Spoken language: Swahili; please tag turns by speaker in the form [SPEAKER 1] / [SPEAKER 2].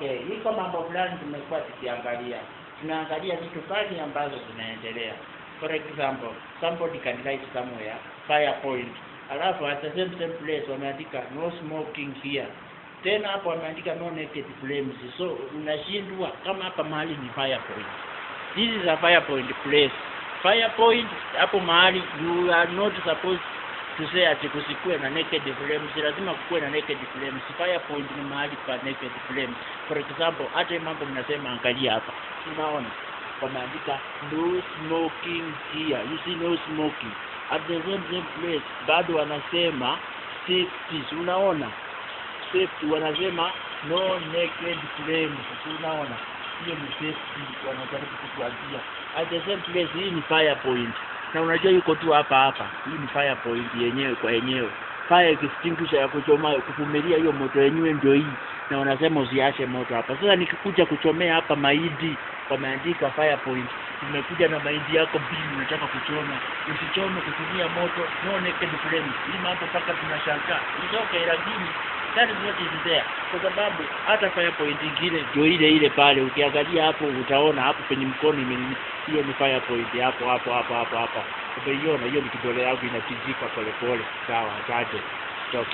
[SPEAKER 1] Okay, iko mambo fulani tumekuwa tukiangalia. Tunaangalia vitu fulani ambazo zinaendelea. For example, somebody can write somewhere fire point. Alafu at the same place wameandika no smoking here. Tena hapo wameandika no naked flames. So unashindwa kama hapa mahali ni fire point. This is a fire point place. Fire point hapo mahali you are not supposed to say ati kusikue na naked flames. Lazima kukue na naked flames. Fire point ni mahali pa naked flames. For example, hata mambo mnasema angalia hapa. Unaona? Wameandika no smoking here. You see no smoking. At the same place bado wanasema safety. Unaona? Safety wanasema no naked flames. Unaona? Hiyo ni safety wanajaribu kutuambia. At the same place hii ni fire point. Na unajua yuko tu hapa. Hii ni fire point yenyewe kwa yenyewe. Fire extinguisher ya kuchoma kuvumilia hiyo moto yenyewe ndio hii. Na wanasema usiache moto hapa. Sasa nikikuja kuchomea hapa mahindi wameandika fire point. Nimekuja na mahindi yako mbili unataka kuchoma. Usichome kutumia moto, no naked flames. Hii mambo paka tunashangaa. Nitoke lakini that is what is there. Kwa sababu hata fire point ingine ndio ile pale. Ukiangalia hapo utaona hapo penye mkono hiyo ni fire point hapo. Umeiona hiyo ni kidole yangu inatijika pole. Sawa, asante. Stop.